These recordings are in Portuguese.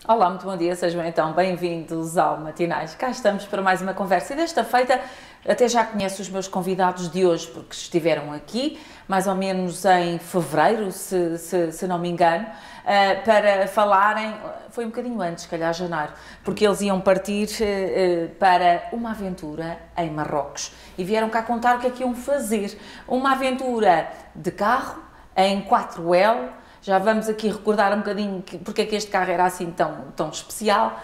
Olá, muito bom dia, sejam então bem-vindos ao Matinais. Cá estamos para mais uma conversa e desta feita até já conheço os meus convidados de hoje porque estiveram aqui mais ou menos em fevereiro, se não me engano, para falarem, foi um bocadinho antes, se calhar janeiro, porque eles iam partir para uma aventura em Marrocos e vieram cá contar o que é que iam fazer. Uma aventura de carro em 4L. Já vamos aqui recordar um bocadinho porque é que este carro era assim tão especial,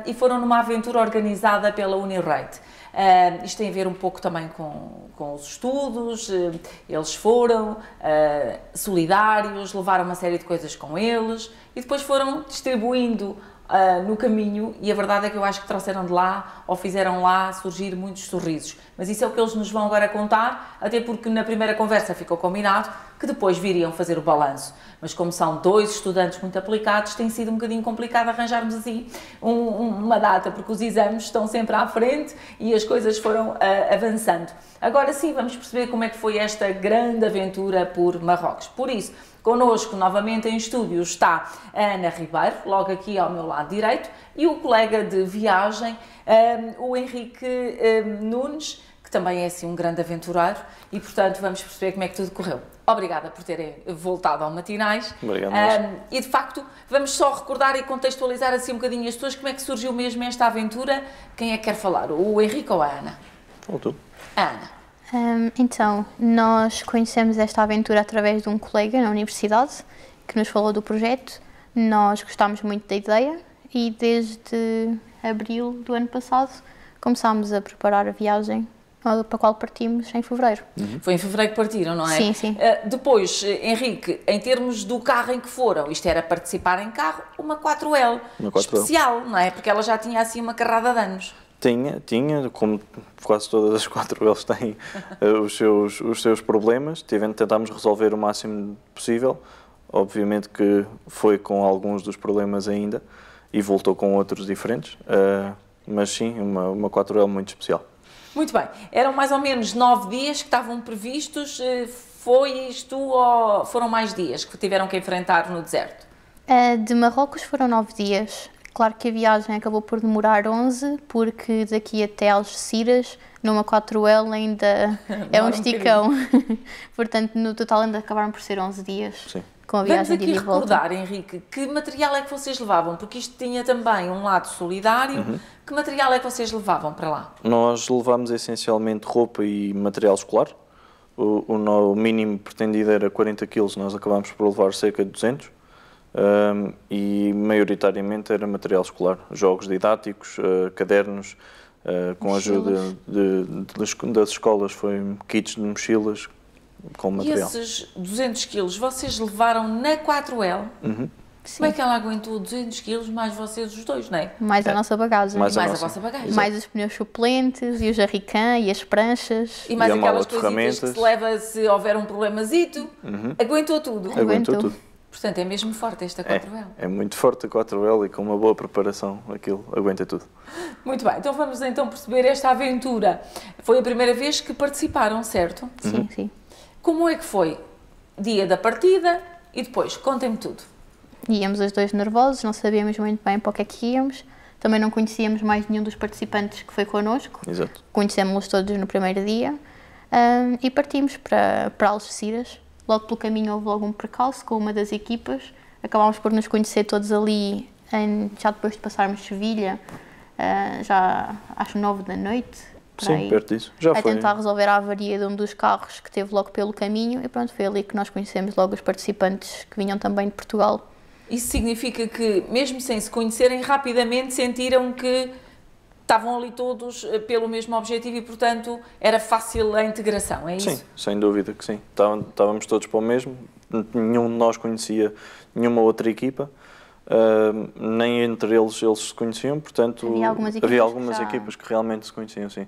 e foram numa aventura organizada pela Unirate. Isto tem a ver um pouco também com os estudos, eles foram solidários, levaram uma série de coisas com eles e depois foram distribuindo no caminho, e a verdade é que eu acho que trouxeram de lá, ou fizeram lá surgir muitos sorrisos. Mas isso é o que eles nos vão agora contar, até porque na primeira conversa ficou combinado que depois viriam fazer o balanço. Mas como são dois estudantes muito aplicados, tem sido um bocadinho complicado arranjarmos assim uma data, porque os exames estão sempre à frente e as coisas foram avançando. Agora sim, vamos perceber como é que foi esta grande aventura por Marrocos. Por isso, connosco novamente em estúdio está a Ana Ribeiro, logo aqui ao meu lado direito, e o colega de viagem, o Henrique Nunes, que também é assim um grande aventureiro, e portanto vamos perceber como é que tudo correu. Obrigada por terem voltado ao Matinais. Obrigado. E de facto, vamos só recordar e contextualizar assim um bocadinho as pessoas, como é que surgiu mesmo esta aventura. Quem é que quer falar? O Henrique ou a Ana? Fala tu. A Ana. Então, nós conhecemos esta aventura através de um colega na universidade que nos falou do projeto. Nós gostámos muito da ideia e desde abril do ano passado começámos a preparar a viagem para a qual partimos em fevereiro. Foi em fevereiro que partiram, não é? Sim, sim. Depois, Henrique, em termos do carro em que foram, isto era participar em carro, uma 4L, especial, não é? Porque ela já tinha assim uma carrada de anos. Tinha, como quase todas as 4Ls têm os seus problemas, tentámos resolver o máximo possível. Obviamente que foi com alguns dos problemas ainda e voltou com outros diferentes, mas sim, uma 4L muito especial. Muito bem, eram mais ou menos 9 dias que estavam previstos, foi isto ou foram mais dias que tiveram que enfrentar no deserto? De Marrocos foram 9 dias. Claro que a viagem acabou por demorar 11, porque daqui até Algeciras, numa 4L ainda é um esticão. Portanto, no total ainda acabaram por ser 11 dias. Sim. Com a viagem de ida e volta. Vamos aqui recordar, Henrique, que material é que vocês levavam? Porque isto tinha também um lado solidário. Que material é que vocês levavam para lá? Nós levámos essencialmente roupa e material escolar. O mínimo pretendido era 40 kg, nós acabámos por levar cerca de 200. E maioritariamente era material escolar, jogos didáticos, cadernos, com a ajuda das escolas, foi kits de mochilas com material. E esses 200 kg vocês levaram na 4L? Como é que ela aguentou 200 kg mais vocês os dois, não é? Mais a nossa bagagem. Mais a vossa bagagem. Mais os pneus suplentes e o jerrycan e as pranchas. E mais aquelas coisitas que se leva se houver um problemazito. Aguentou tudo. Aguentou tudo. Portanto, é mesmo forte esta 4L. É muito forte a 4L e com uma boa preparação aquilo aguenta tudo. Muito bem, então vamos então perceber esta aventura. Foi a primeira vez que participaram, certo? Sim, sim. Como é que foi? Dia da partida e depois, contem-me tudo. Íamos os dois nervosos, não sabíamos muito bem para o que é que íamos. Também não conhecíamos mais nenhum dos participantes que foi connosco. Exato. Conhecemos-los todos no primeiro dia. E partimos para Algeciras. Logo pelo caminho houve logo um percalço com uma das equipas. Acabámos por nos conhecer todos ali, já depois de passarmos Sevilha, já às 9 da noite. Sim, aí, perto disso. Já foi. A tentar resolver a avaria de um dos carros que teve logo pelo caminho e pronto, foi ali que nós conhecemos logo os participantes que vinham também de Portugal. Isso significa que, mesmo sem se conhecerem, rapidamente sentiram que estavam ali todos pelo mesmo objetivo e, portanto, era fácil a integração, é isso? Sim, sem dúvida que sim. Estávamos todos para o mesmo, nenhum de nós conhecia nenhuma outra equipa, nem entre eles se conheciam, portanto, havia algumas equipas que realmente se conheciam, sim.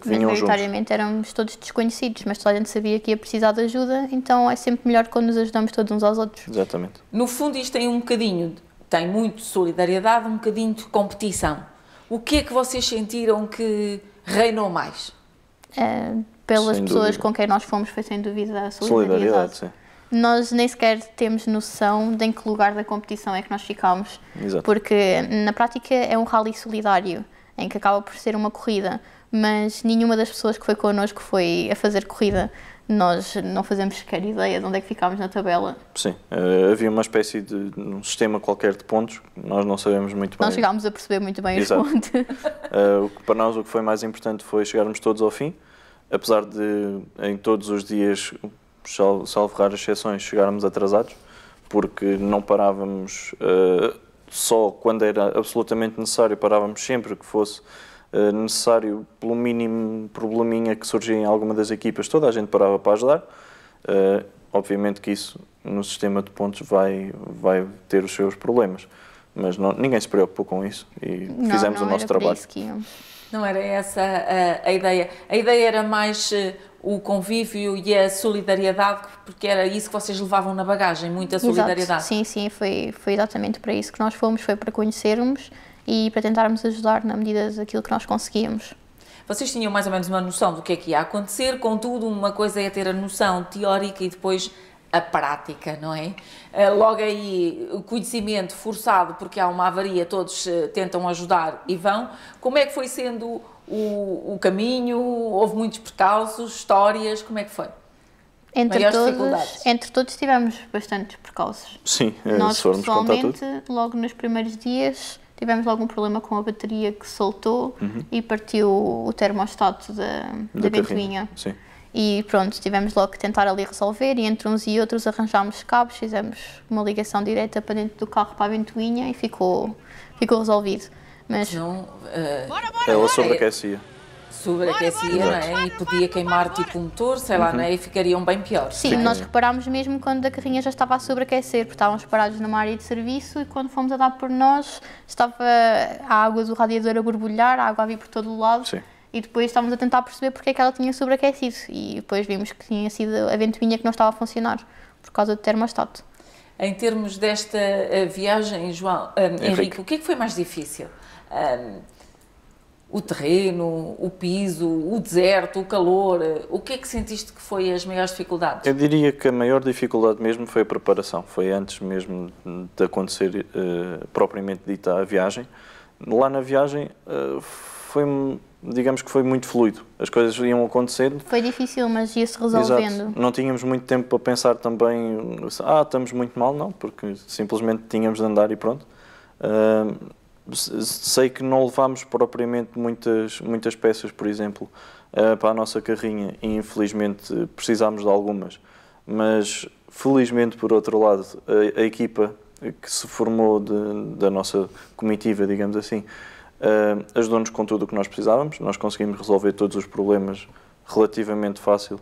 Que vinham juntos. Maioritariamente éramos todos desconhecidos, mas toda a gente sabia que ia precisar de ajuda, então é sempre melhor quando nos ajudamos todos uns aos outros. Exatamente. No fundo isto tem um bocadinho, tem muito de solidariedade, um bocadinho de competição. O que é que vocês sentiram que reinou mais? Pelas pessoas com quem nós fomos foi sem dúvida a solidariedade. Sim. nós nem sequer temos noção de em que lugar da competição é que nós ficámos. Exato. Porque na prática é um rally solidário, em que acaba por ser uma corrida, mas nenhuma das pessoas que foi connosco foi a fazer corrida. Nós não fazemos sequer ideia de onde é que ficámos na tabela. Sim, havia uma espécie de um sistema qualquer de pontos, nós não sabemos muito bem. Não chegámos a perceber muito bem Exato. os pontos. Para nós o que foi mais importante foi chegarmos todos ao fim, apesar de em todos os dias, salvo raras exceções, chegarmos atrasados, porque não parávamos só quando era absolutamente necessário, parávamos sempre que fosse necessário, pelo mínimo probleminha que surgia em alguma das equipas, toda a gente parava para ajudar. Obviamente que isso no sistema de pontos vai ter os seus problemas, mas ninguém se preocupou com isso e fizemos o nosso trabalho. Não era essa a ideia. A ideia era mais o convívio e a solidariedade, porque era isso que vocês levavam na bagagem, muita solidariedade. Exato. Sim, foi exatamente para isso que nós fomos, foi para conhecermos e para tentarmos ajudar na medida daquilo que nós conseguíamos. Vocês tinham mais ou menos uma noção do que é que ia acontecer, contudo, uma coisa é ter a noção teórica e depois a prática, não é? Logo aí, o conhecimento forçado, porque há uma avaria, todos tentam ajudar e vão. Como é que foi sendo o caminho? Houve muitos percalços, histórias, como é que foi? Entre todos tivemos bastantes percalços. Sim, nós se formos contar tudo. Logo nos primeiros dias, tivemos logo um problema com a bateria que soltou e partiu o termostato da ventoinha. Sim. E pronto, tivemos logo que tentar ali resolver e entre uns e outros arranjámos cabos, fizemos uma ligação direta para dentro do carro para a ventoinha e ficou resolvido. Mas não, ela sobreaquecia. Sobreaquecia, não é? E podia queimar tipo o motor, sei lá, não é? E ficariam bem piores. Sim, nós reparámos mesmo quando a carrinha já estava a sobreaquecer, porque estávamos parados numa área de serviço e quando fomos a dar por nós, estava a água do radiador a borbulhar, a água a vir por todo o lado. Sim. E depois estávamos a tentar perceber porque é que ela tinha sobreaquecido e depois vimos que tinha sido a ventoinha que não estava a funcionar, por causa do termostato. Em termos desta viagem, João, Henrique, o que é que foi mais difícil? O terreno, o piso, o deserto, o calor, o que é que sentiste que foi as maiores dificuldades? Eu diria que a maior dificuldade mesmo foi a preparação, foi antes mesmo de acontecer propriamente dita a viagem. Lá na viagem digamos que foi muito fluido, as coisas iam acontecendo. Foi difícil, mas ia-se resolvendo. Exato. Não tínhamos muito tempo para pensar também, estamos muito mal, não, porque simplesmente tínhamos de andar e pronto. Sei que não levámos propriamente muitas peças, por exemplo, para a nossa carrinha e infelizmente precisámos de algumas, mas felizmente, por outro lado, a equipa que se formou da nossa comitiva, digamos assim, ajudou-nos com tudo o que nós precisávamos. Nós conseguimos resolver todos os problemas relativamente fácil.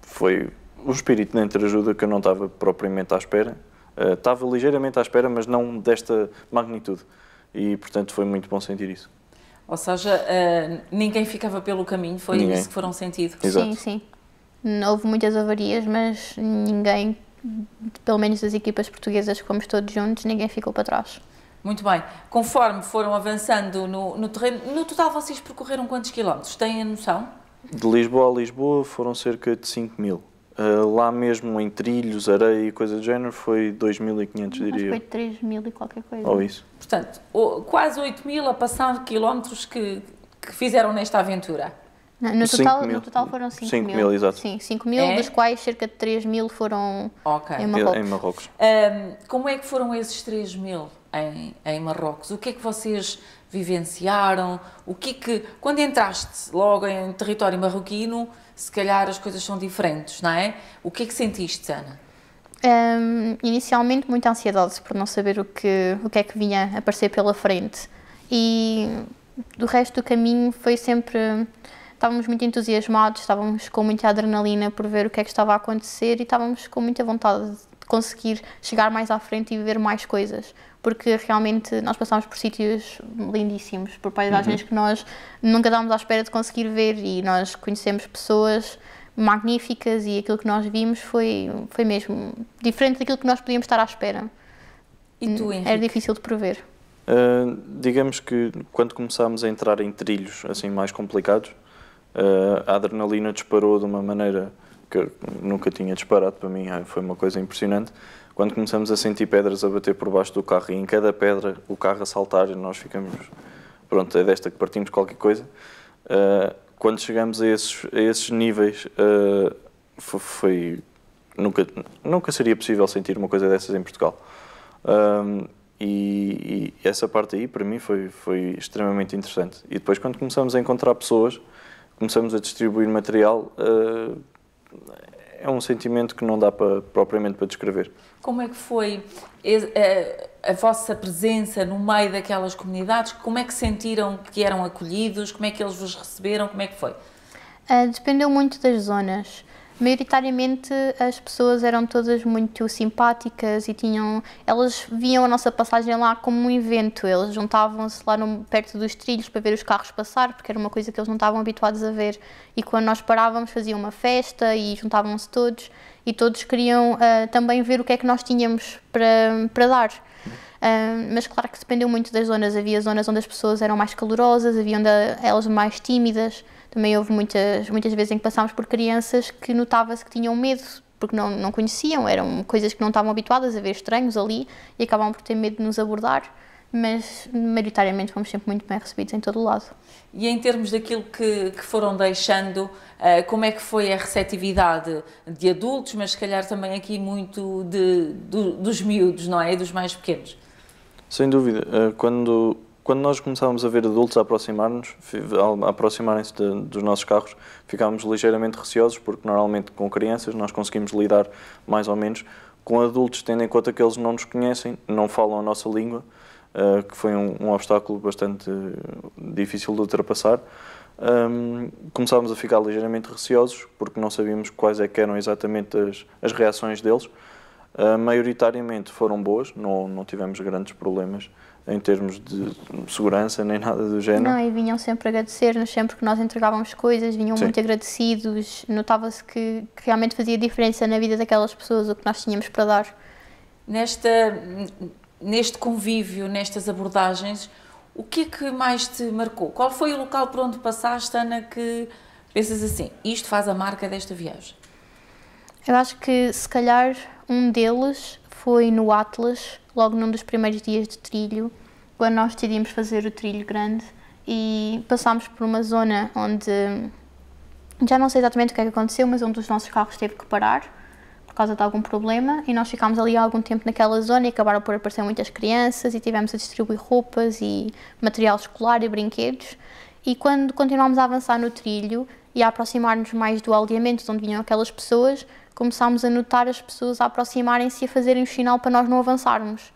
Foi um espírito de entreajuda que eu não estava propriamente à espera. Estava ligeiramente à espera, mas não desta magnitude. E, portanto, foi muito bom sentir isso. Ou seja, ninguém ficava pelo caminho, foi isso que foram sentido. Exato. Sim. Houve muitas avarias, mas ninguém, pelo menos das equipas portuguesas que fomos todos juntos, ninguém ficou para trás. Muito bem. Conforme foram avançando no terreno, no total vocês percorreram quantos quilómetros? Têm a noção? De Lisboa a Lisboa foram cerca de 5.000. Lá mesmo em trilhos, areia e coisa do género foi 2.500, diria eu. Foi 3.000 e qualquer coisa. Ou isso. Portanto, quase 8.000 a passar quilómetros que fizeram nesta aventura. Não, no total foram 5.000. Exato. Sim, 5.000, dos quais cerca de 3.000 foram em Marrocos. Como é que foram esses 3.000 em Marrocos? O que é que vocês vivenciaram? Quando entraste logo em território marroquino, se calhar as coisas são diferentes, não é? O que é que sentiste, Ana? Inicialmente muita ansiedade por não saber o que é que vinha a aparecer pela frente e do resto do caminho foi sempre... Estávamos muito entusiasmados, estávamos com muita adrenalina por ver o que é que estava a acontecer e estávamos com muita vontade de conseguir chegar mais à frente e ver mais coisas, porque realmente nós passámos por sítios lindíssimos, por paisagens que nós nunca estávamos à espera de conseguir ver e nós conhecemos pessoas magníficas e aquilo que nós vimos foi mesmo diferente daquilo que nós podíamos estar à espera. E tu, Henrique? Era difícil de prever. Digamos que quando começámos a entrar em trilhos assim mais complicados, a adrenalina disparou de uma maneira que nunca tinha disparado para mim, foi uma coisa impressionante. Quando começamos a sentir pedras a bater por baixo do carro e em cada pedra o carro a saltar e nós ficamos, pronto, é desta que partimos qualquer coisa. Quando chegamos a esses níveis, nunca seria possível sentir uma coisa dessas em Portugal. E essa parte aí, para mim, foi extremamente interessante. E depois, quando começamos a encontrar pessoas, começamos a distribuir material, é um sentimento que não dá propriamente para descrever. Como é que foi a vossa presença no meio daquelas comunidades? Como é que sentiram que eram acolhidos? Como é que eles vos receberam? Como é que foi? Dependeu muito das zonas. Maioritariamente as pessoas eram todas muito simpáticas e elas viam a nossa passagem lá como um evento. Eles juntavam-se lá perto dos trilhos para ver os carros passar, porque era uma coisa que eles não estavam habituados a ver. E quando nós parávamos faziam uma festa e juntavam-se todos e todos queriam também ver o que é que nós tínhamos para dar. Mas claro que dependeu muito das zonas. Havia zonas onde as pessoas eram mais calorosas, havia onde elas mais tímidas. Também houve muitas vezes em que passámos por crianças que notava-se que tinham medo, porque não conheciam, eram coisas que não estavam habituadas a ver estranhos ali e acabavam por ter medo de nos abordar, mas maioritariamente fomos sempre muito bem recebidos em todo o lado. E em termos daquilo que foram deixando, como é que foi a receptividade de adultos, mas se calhar também aqui muito dos miúdos, não é? Dos mais pequenos? Sem dúvida. Quando nós começávamos a ver adultos a aproximarem-se dos nossos carros, ficávamos ligeiramente receosos, porque normalmente com crianças nós conseguimos lidar mais ou menos. Com adultos, tendo em conta que eles não nos conhecem, não falam a nossa língua, que foi um obstáculo bastante difícil de ultrapassar, começávamos a ficar ligeiramente receosos, porque não sabíamos quais é que eram exatamente as reações deles. Maioritariamente foram boas, não tivemos grandes problemas em termos de segurança, nem nada do género. Não, e vinham sempre agradecer-nos, sempre que nós entregávamos coisas, vinham muito agradecidos, notava-se que realmente fazia diferença na vida daquelas pessoas o que nós tínhamos para dar. Neste convívio, nestas abordagens, o que é que mais te marcou? Qual foi o local por onde passaste, Ana, que pensas assim, isto faz a marca desta viagem? Eu acho que, se calhar, um deles foi no Atlas, logo num dos primeiros dias de trilho, quando nós decidimos fazer o trilho grande e passámos por uma zona onde, já não sei exatamente o que é que aconteceu, mas um dos nossos carros teve que parar por causa de algum problema e nós ficámos ali há algum tempo naquela zona e acabaram por aparecer muitas crianças e tivemos a distribuir roupas e material escolar e brinquedos. E quando continuámos a avançar no trilho e a aproximar-nos mais do aldeamento de onde vinham aquelas pessoas, começámos a notar as pessoas a aproximarem-se e a fazerem o sinal para nós não avançarmos.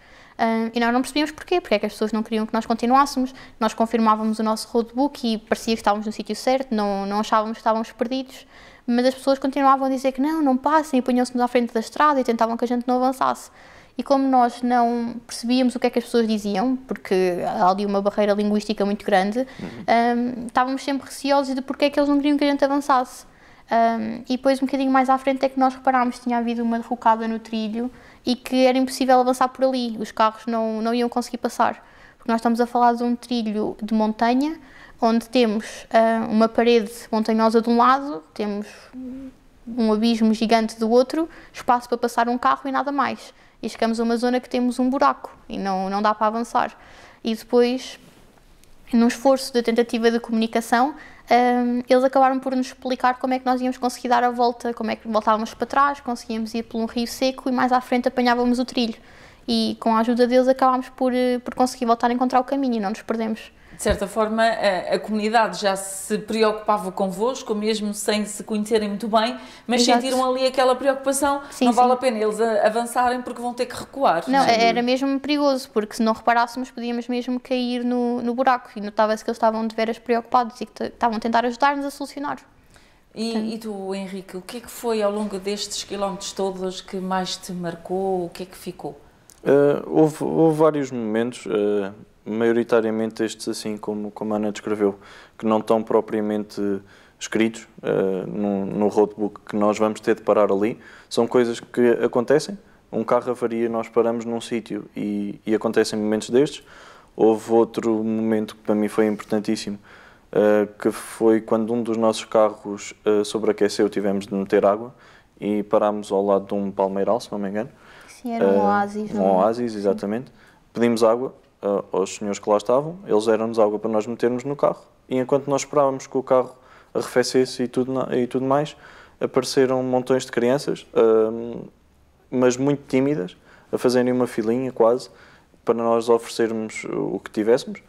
E nós não percebíamos porquê, porque é que as pessoas não queriam que nós continuássemos. Nós confirmávamos o nosso roadbook e parecia que estávamos no sítio certo, não achávamos que estávamos perdidos, mas as pessoas continuavam a dizer que não passem e punham-se-nos à frente da estrada e tentavam que a gente não avançasse. E como nós não percebíamos o que é que as pessoas diziam, porque há ali uma barreira linguística muito grande, estávamos sempre receosos de porque é que eles não queriam que a gente avançasse. E depois, um bocadinho mais à frente, é que nós reparámos que tinha havido uma derrocada no trilho e que era impossível avançar por ali, os carros não iam conseguir passar. Porque nós estamos a falar de um trilho de montanha, onde temos uma parede montanhosa de um lado, temos um abismo gigante do outro, espaço para passar um carro e nada mais. E chegamos a uma zona que temos um buraco e não dá para avançar. E depois, num esforço de tentativa de comunicação, eles acabaram por nos explicar como é que nós íamos conseguir dar a volta, como é que voltávamos para trás, conseguíamos ir por um rio seco e mais à frente apanhávamos o trilho. E com a ajuda deles acabámos por conseguir voltar a encontrar o caminho e não nos perdemos. De certa forma, a comunidade já se preocupava convosco, mesmo sem se conhecerem muito bem, mas Exato. Sentiram ali aquela preocupação, Sim, não vale sim. a pena eles avançarem porque vão ter que recuar. Não, era mesmo perigoso, porque se não reparássemos podíamos mesmo cair no buraco e notava-se que eles estavam de veras preocupados e que estavam a tentar ajudar-nos a solucionar. E tu, Henrique, o que é que foi ao longo destes quilómetros todos que mais te marcou? O que é que ficou? Houve vários momentos, maioritariamente estes assim, como a Ana descreveu, que não estão propriamente escritos no roadbook que nós vamos ter de parar ali. São coisas que acontecem, um carro avaria, nós paramos num sítio e acontecem momentos destes. Houve outro momento que para mim foi importantíssimo, que foi quando um dos nossos carros sobreaqueceu, tivemos de meter água e parámos ao lado de um palmeiral, se não me engano. Sim, era um oásis. Um oásis, exatamente. Pedimos água aos senhores que lá estavam, eles deram-nos água para nós metermos no carro e enquanto nós esperávamos que o carro arrefecesse e tudo mais, apareceram montões de crianças, mas muito tímidas, a fazerem uma filinha quase, para nós oferecermos o que tivéssemos.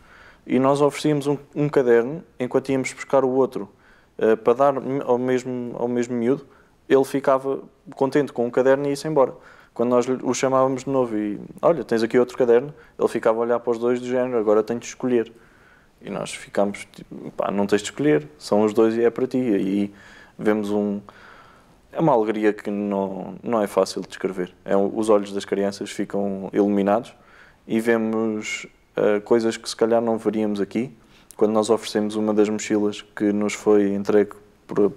E nós oferecíamos um caderno, enquanto íamos buscar o outro, para dar ao mesmo miúdo, ele ficava contente com o caderno e ia-se embora. Quando nós o chamávamos de novo e, olha, tens aqui outro caderno, ele ficava a olhar para os dois do género, agora tenho de escolher. E nós ficámos, tipo, pá, não tens de escolher, são os dois e é para ti. E vemos é uma alegria que não é fácil de descrever. Os olhos das crianças ficam iluminados e vemos coisas que se calhar não veríamos aqui quando nós oferecemos uma das mochilas que nos foi entregue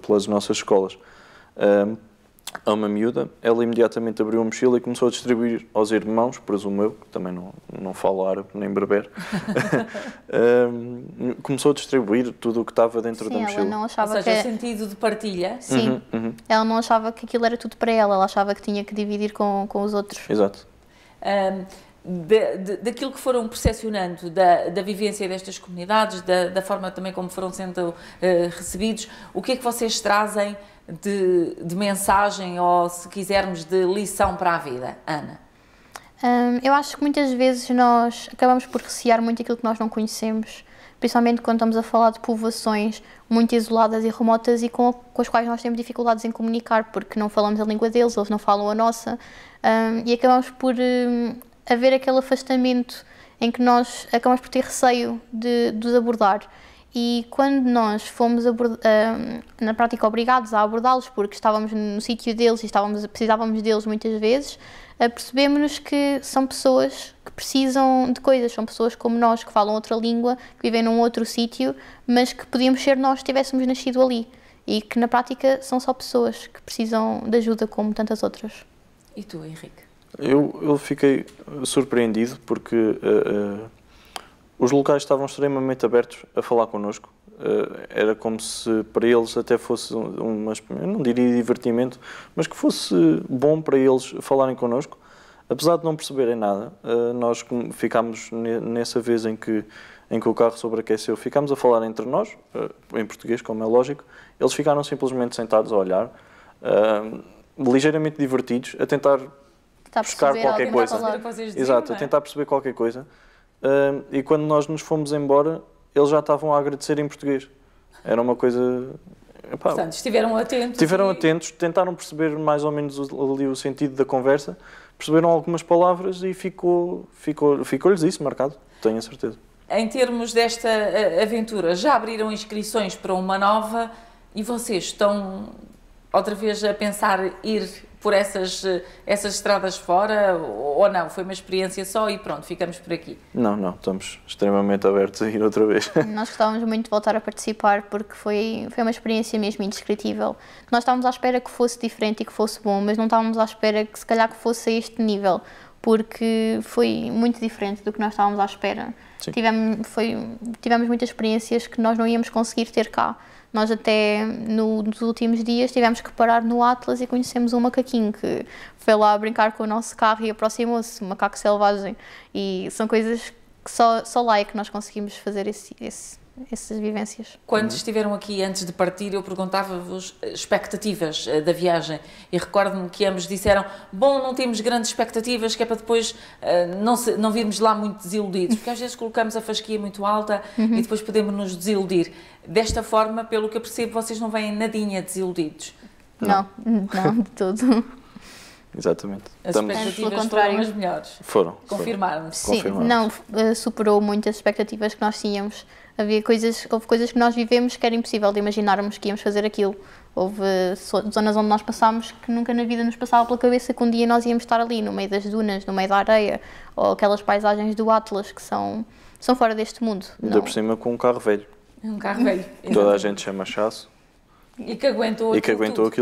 pelas nossas escolas a uma miúda. Ela imediatamente abriu a mochila e começou a distribuir aos irmãos, presumo eu, que também não falo árabe nem berber, começou a distribuir tudo o que estava dentro da mochila. Ela não achava Ou seja, o sentido de partilha. Sim, ela não achava que aquilo era tudo para ela achava que tinha que dividir com os outros. Exato. Daquilo que foram percepcionando da vivência destas comunidades, da forma também como foram sendo recebidos, o que é que vocês trazem de mensagem ou, se quisermos, de lição para a vida? Ana? Eu acho que muitas vezes nós acabamos por recear muito aquilo que nós não conhecemos, principalmente quando estamos a falar de povoações muito isoladas e remotas e com as quais nós temos dificuldades em comunicar, porque não falamos a língua deles, eles não falam a nossa, e acabamos por haver aquele afastamento em que nós acabamos por ter receio de os abordar. E quando nós fomos, na prática, obrigados a abordá-los, porque estávamos no sítio deles e precisávamos deles muitas vezes, percebemos-nos que são pessoas que precisam de coisas, são pessoas como nós, que falam outra língua, que vivem num outro sítio, mas que podíamos ser nós se tivéssemos nascido ali. E que, na prática, são só pessoas que precisam de ajuda, como tantas outras. E tu, Henrique? Eu fiquei surpreendido porque os locais estavam extremamente abertos a falar connosco. Era como se para eles até fosse eu não diria divertimento, mas que fosse bom para eles falarem connosco. Apesar de não perceberem nada, nós ficámos nessa vez em que o carro sobreaqueceu, ficámos a falar entre nós, em português, como é lógico. Eles ficaram simplesmente sentados a olhar, ligeiramente divertidos, a tentar buscar qualquer coisa. Exato, a tentar perceber qualquer coisa. E quando nós nos fomos embora, eles já estavam a agradecer em português. Era uma coisa... Portanto, estiveram atentos. Estiveram atentos, tentaram perceber mais ou menos ali o sentido da conversa, perceberam algumas palavras e ficou-lhes isso marcado, tenho a certeza. Em termos desta aventura, já abriram inscrições para uma nova e vocês estão outra vez a pensar ir por essas estradas fora ou não? Foi uma experiência só e pronto, ficamos por aqui? Não, estamos extremamente abertos a ir outra vez. Nós gostávamos muito de voltar a participar porque foi uma experiência mesmo indescritível. Nós estávamos à espera que fosse diferente e que fosse bom, mas não estávamos à espera que se calhar que fosse a este nível, porque foi muito diferente do que nós estávamos à espera. Tivemos muitas experiências que nós não íamos conseguir ter cá. Nós até nos últimos dias tivemos que parar no Atlas e conhecemos um macaquinho que foi lá brincar com o nosso carro e aproximou-se, um macaco selvagem. E são coisas que só lá é que nós conseguimos fazer essas vivências. Quando estiveram aqui antes de partir, eu perguntava-vos expectativas da viagem e recordo-me que ambos disseram, bom, não temos grandes expectativas, que é para depois não virmos lá muito desiludidos, porque às vezes colocamos a fasquia muito alta e depois podemos nos desiludir. Desta forma, pelo que eu percebo, vocês não vêm nadinha desiludidos. Não, de todo. Exatamente. As expectativas foram as melhores. Foram. Confirmaram-se. Sim, superou muitas expectativas que nós tínhamos. Houve coisas que nós vivemos que era impossível de imaginarmos que íamos fazer aquilo. Houve zonas onde nós passámos que nunca na vida nos passava pela cabeça que um dia nós íamos estar ali, no meio das dunas, no meio da areia, ou aquelas paisagens do Atlas que são fora deste mundo. Ainda por cima com um carro velho. Um carro velho. Toda a gente chama chasso. E que aguentou aquilo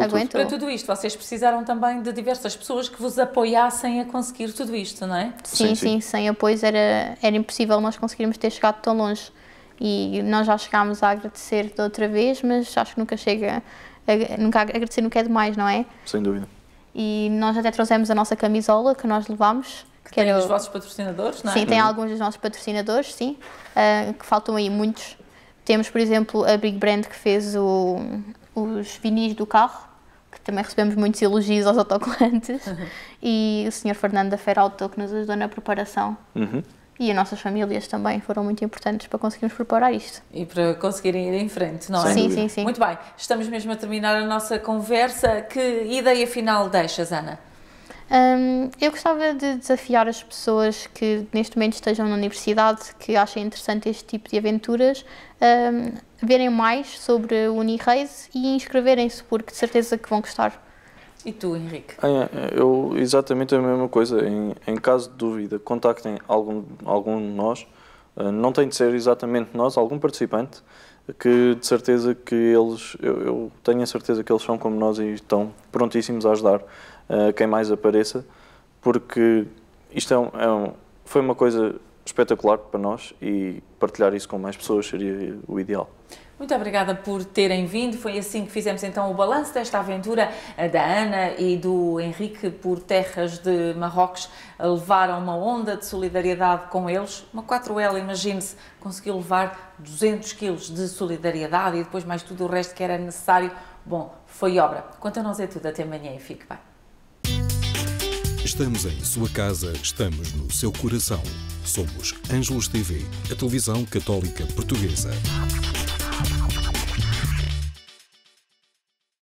tudo. Para tudo isto, vocês precisaram também de diversas pessoas que vos apoiassem a conseguir tudo isto, não é? Sim. Sem apoios era impossível nós conseguirmos ter chegado tão longe. e nós já chegámos a agradecer de outra vez, mas acho que nunca chega, nunca agradecer nunca é demais, não é? Sem dúvida. E nós até trouxemos a nossa camisola que nós levámos. Que tem os vossos patrocinadores, não é? Sim, tem alguns dos nossos patrocinadores, sim, que faltam aí muitos. Temos, por exemplo, a Big Brand que fez os vinis do carro, que também recebemos muitos elogios aos autocolantes, e o Sr. Fernando da Feira Auto que nos ajudou na preparação. E as nossas famílias também foram muito importantes para conseguirmos preparar isto. E para conseguirem ir em frente, não é? Sim, sim, sim. Muito bem, estamos mesmo a terminar a nossa conversa. Que ideia final deixas, Ana? Eu gostava de desafiar as pessoas que neste momento estejam na universidade, que achem interessante este tipo de aventuras, verem mais sobre o Unirace e inscreverem-se, porque de certeza que vão gostar. E tu, Henrique? Eu exatamente a mesma coisa. Em caso de dúvida, contactem algum de nós. Não tem de ser exatamente nós, algum participante, que de certeza que eles, eu tenho a certeza que eles são como nós e estão prontíssimos a ajudar quem mais apareça, porque isto foi uma coisa espetacular para nós e partilhar isso com mais pessoas seria o ideal. Muito obrigada por terem vindo. Foi assim que fizemos então o balanço desta aventura da Ana e do Henrique por terras de Marrocos. Levaram uma onda de solidariedade com eles. Uma 4L, imagine-se, conseguiu levar 200 kg de solidariedade e depois mais tudo o resto que era necessário. Bom, foi obra. Quanto a nós é tudo. Até amanhã e fique bem. Estamos em sua casa, estamos no seu coração. Somos Ângelos TV, a televisão católica portuguesa.